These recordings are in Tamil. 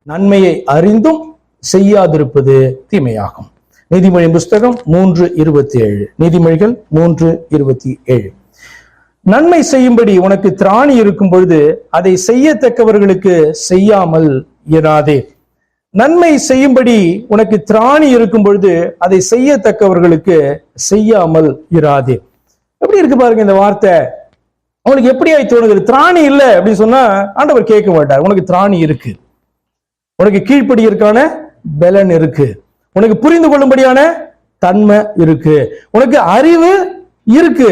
நன்மையை அறிந்தும் செய்யாதிருப்பது தீமையாகும். நீதிமொழி புஸ்தகம் 3:27. நீதிமொழிகள் 3:27. நன்மை செய்யும்படி உனக்கு திராணி இருக்கும் பொழுது அதை செய்யத்தக்கவர்களுக்கு செய்யாமல் இராதே. நன்மை செய்யும்படி உனக்கு திராணி இருக்கும் பொழுது அதை செய்யத்தக்கவர்களுக்கு செய்யாமல் இராதே. எப்படி இருக்கு பாருங்க இந்த வார்த்தை. உனக்கு எப்படி ஆகி தோணுகிறது? திராணி இல்லை அப்படின்னு சொன்னா ஆண்டவர் கேட்க மாட்டார். உனக்கு திராணி இருக்கு, உனக்கு கீழ்ப்படியிருக்கான பலன் இருக்கு, உனக்கு புரிந்து கொள்ளும்படியான தன்மை இருக்கு, உனக்கு அறிவு இருக்கு,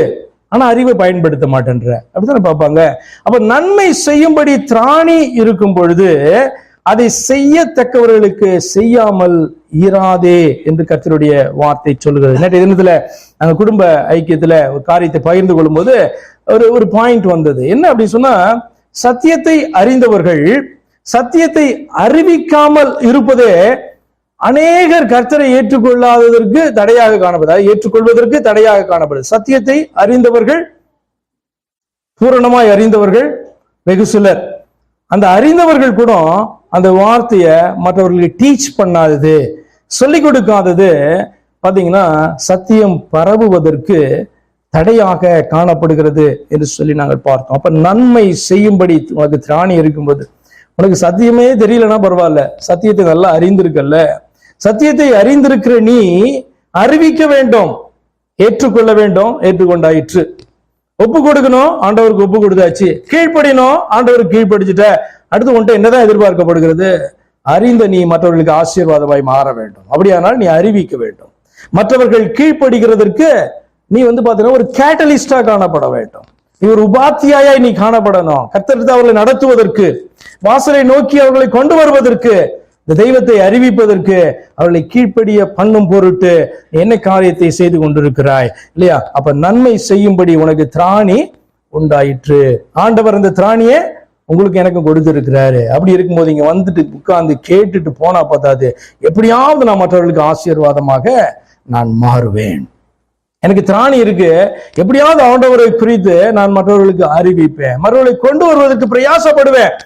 ஆனா அறிவை பயன்படுத்த மாட்டேன்ற அப்படித்தானே பார்ப்பாங்க. அப்ப நன்மை செய்யும்படி திராணி இருக்கும் பொழுது அதை செய்யத்தக்கவர்களுக்கு செய்யாமல் இராதே என்று கர்த்தருடைய வார்த்தை சொல்லுகிறது. நேற்றைய தினத்துல நாங்க குடும்ப ஐக்கியத்துல ஒரு காரியத்தை பகிர்ந்து கொள்ளும் போது ஒரு பாயிண்ட் வந்தது. என்ன அப்படின்னு சொன்னா, சத்தியத்தை அறிந்தவர்கள் சத்தியத்தை அறிவிக்காமல் இருப்பதே அநேகர் கர்த்தரை ஏற்றுக்கொள்ளாததற்கு தடையாக காணப்படுது, ஏற்றுக்கொள்வதற்கு தடையாக காணப்படுது. சத்தியத்தை அறிந்தவர்கள், பூரணமாய் அறிந்தவர்கள் வெகு சிலர். அந்த அறிந்தவர்கள் கூட அந்த வார்த்தையை மற்றவர்களுக்கு டீச் பண்ணாதது, சொல்லிக் கொடுக்காதது பாத்தீங்கன்னா சத்தியம் பரவுவதற்கு தடையாக காணப்படுகிறது என்று சொல்லி நாங்கள் பார்த்தோம். அப்ப நன்மை செய்யும்படி உனக்கு திராணி இருக்கும்போது, உனக்கு சத்தியமே தெரியலன்னா பரவாயில்ல, சத்தியத்தை நல்லா அறிந்திருக்கல்ல, சத்தியத்தை அறிந்திருக்கிற நீ அறிவிக்க வேண்டும், ஏற்றுக்கொள்ள வேண்டும், ஏற்றுக்கொண்டாயிற்று. ஒப்பு கொடுக்கணும், ஆண்டவருக்கு ஒப்பு கொடுத்தாச்சு. கீழ்ப்படினோம், ஆண்டவருக்கு கீழ்ப்படிச்சுட்ட. அடுத்து உன்ட்ட என்னதான் எதிர்பார்க்கப்படுகிறது? அறிந்த நீ மற்றவர்களுக்கு ஆசீர்வாதமாய் மாற வேண்டும். அப்படியானால் நீ அறிவிக்க வேண்டும். மற்றவர்கள் கீழ்ப்படுகிறதற்கு நீ பாத்தீங்கன்னா ஒரு கேட்டலிஸ்டா காணப்பட வேண்டும். நீ ஒரு உபாத்தியாய் நீ காணப்படணும். கர்த்தர் அவர்களை நடத்துவதற்கு, வாசலை நோக்கி அவர்களை கொண்டு வருவதற்கு, இந்த தெய்வத்தை அறிவிப்பதற்கு, அவர்களை கீழ்ப்படிய பண்ணும் பொருட்டு என்ன காரியத்தை செய்து கொண்டிருக்கிறாய் இல்லையா? அப்ப நன்மை செய்யும்படி உனக்கு திராணி உண்டாயிற்று. ஆண்டவர் அந்த திராணியை உங்களுக்கு எனக்கு கொடுத்திருக்கிறாரு. அப்படி இருக்கும்போது இங்க உட்கார்ந்து கேட்டுட்டு போனா பார்த்தாது, எப்படியாவது நான் மற்றவர்களுக்கு ஆசீர்வாதமாக நான் மாறுவேன். எனக்கு திராணி இருக்கு, எப்படியாவது ஆண்டவரை குறித்து நான் மற்றவர்களுக்கு அறிவிப்பேன், மற்றவர்களை கொண்டு வருவதற்கு பிரயாசப்படுவேன்.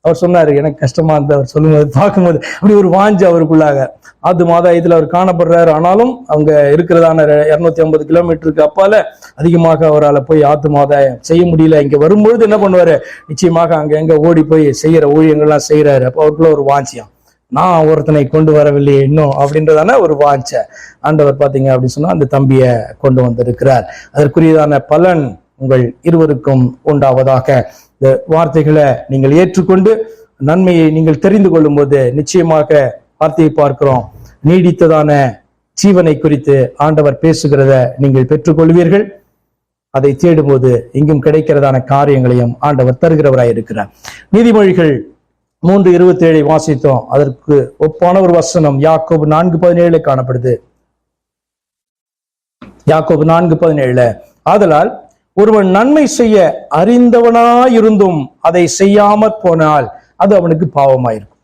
அவர் சொன்னாரு, எனக்கு கஷ்டமா இருந்த அவர் சொல்லும்போது பார்க்கும்போது அப்படி ஒரு வாஞ்சு அவருக்குள்ளாக. ஆத்து மாதாயத்துல அவர் காணப்படுறாரு. ஆனாலும் அவங்க இருக்கிறதான 250 கிலோமீட்டருக்கு அப்பால அதிகமாக அவரால் போய் ஆத்து மாதாயம் செய்ய முடியல. இங்க வரும்பொழுது என்ன பண்ணுவாரு, நிச்சயமாக அங்க எங்க ஓடி போய் செய்யற ஊழியங்கள்லாம் செய்யறாரு. அப்போ அவருக்குள்ள ஒரு வாஞ்சியம், நான் ஒருத்தனை கொண்டு வரவில்லையே இன்னும் அப்படின்றதான ஒரு வாஞ்ச ஆண்டவர் பாத்தீங்க அப்படின்னு சொன்னா அந்த தம்பியை கொண்டு வந்திருக்கிறார். அதற்குரியதான பலன் உங்கள் இருவருக்கும் உண்டாவதாக. இந்த வார்த்தைகளை நீங்கள் ஏற்றுக்கொண்டு நன்மையை நீங்கள் தெரிந்து கொள்ளும் போது நிச்சயமாக வார்த்தையை பார்க்கிறோம், நீடித்ததான ஜீவனை குறித்து ஆண்டவர் பேசுகிறத நீங்கள் பெற்றுக்கொள்வீர்கள். அதை தேடும்போது இங்கும் கிடைக்கிறதான காரியங்களையும் ஆண்டவர் தருகிறவராய் இருக்கிறார். நீதிமொழிகள் 3:27 வாசித்தோம். அதற்கு ஒப்பான ஒரு வசனம் யாக்கோபு 4:17 காணப்படுது. யாக்கோபு 4:17, ஆதலால் ஒருவன் நன்மை செய்ய அறிந்தவனாயிருந்தும் அதை செய்யாமற் போனால் அது அவனுக்கு பாவமாயிருக்கும்.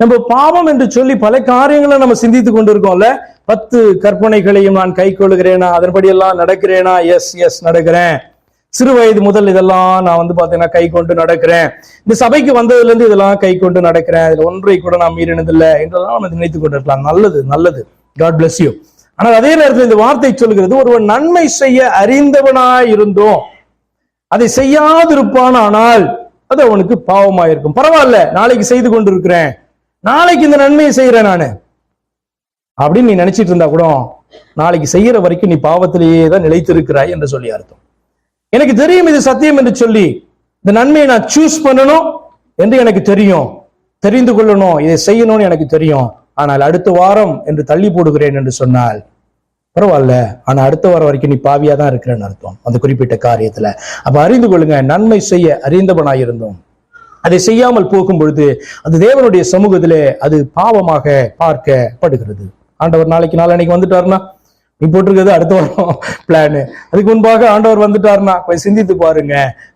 நம்ம பாவம் என்று சொல்லி பல காரியங்களை நம்ம சிந்தித்து கொண்டிருக்கோம்ல. 10 கற்பனைகளையும் நான் கை கொள்ளுகிறேனா, அதன்படி எல்லாம் நடக்கிறேனா? எஸ் நடக்கிறேன். சிறு வயது முதல் இதெல்லாம் நான் பாத்தீங்கன்னா கை கொண்டு நடக்கிறேன். இந்த சபைக்கு வந்ததுல இருந்து இதெல்லாம் கை கொண்டு நடக்கிறேன். இதுல ஒன்றை கூட நான் மீறினதில்லை என்றெல்லாம் நம்ம நினைத்துக் கொண்டிருக்கலாம். நல்லது, காட் பிளஸ் யூ. ஆனால் அதே நேரத்தில் இந்த வார்த்தை சொல்கிறது, ஒருவன் நன்மை செய்ய அறிந்தவனாய் இருந்தோம் அதை செய்யாதிருப்பானால் அது அவனுக்கு பாவமாயிருக்கும். பரவாயில்ல, நாளைக்கு செய்து கொண்டிருக்கிறேன், நாளைக்கு இந்த நன்மையை செய்யறேன் நானு அப்படின்னு நீ நினைச்சிட்டு இருந்தா கூட நாளைக்கு செய்யற வரைக்கும் நீ பாவத்திலேயே தான் நிலைத்திருக்கிறாய் என்று சொல்லி அர்த்தம். எனக்கு தெரியும் இது சத்தியம் என்று சொல்லி இந்த நன்மையை நான் சூஸ் பண்ணணும் என்று எனக்கு தெரியும், தெரிந்து கொள்ளணும், இதை செய்யணும்னு எனக்கு தெரியும். ஆனால் அடுத்த வாரம் என்று தள்ளி போடுகிறேன் என்று சொன்னால் பரவாயில்ல, ஆனா அடுத்த வாரம் வரைக்கும் நீ பாவியா தான் இருக்கிறேன்னு அர்த்தம் அந்த குறிப்பிட்ட காரியத்துல. அப்ப அறிந்து கொள்ளுங்க, நன்மை செய்ய அறிந்தவனாயிருந்தோம் அதை செய்யாமல் போகும் பொழுது அது தேவனுடைய சமூகத்திலே அது பாவமாக பார்க்கப்படுகிறது. ஆண்டவர் நாளைக்கு வந்துட்டாருன்னா நீ போட்டிருக்கிறது அடுத்த வாரம் பிளானு. அதுக்கு முன்பாக ஆண்டவர் வந்துட்டாருன்னா கொஞ்சம் சிந்தித்து பாருங்க,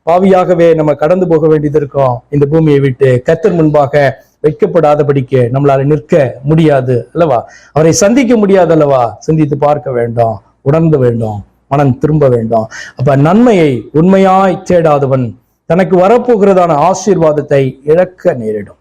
பாவியாகவே நம்ம கடந்து போக வேண்டியது இருக்கும் இந்த பூமியை விட்டு. கர்த்தர் முன்பாக வைக்கப்படாதபடிக்கு நம்மளால நிற்க முடியாது அல்லவா, அவரை சந்திக்க முடியாது அல்லவா. சிந்தித்து பார்க்க வேண்டும், உணர்ந்து வேண்டும், மனம் திரும்ப வேண்டும். அப்ப நன்மையை உண்மையாய் தேடாதவன் தனக்கு வரப்போகிறதான ஆசீர்வாதத்தை இழக்க நேரிடும்.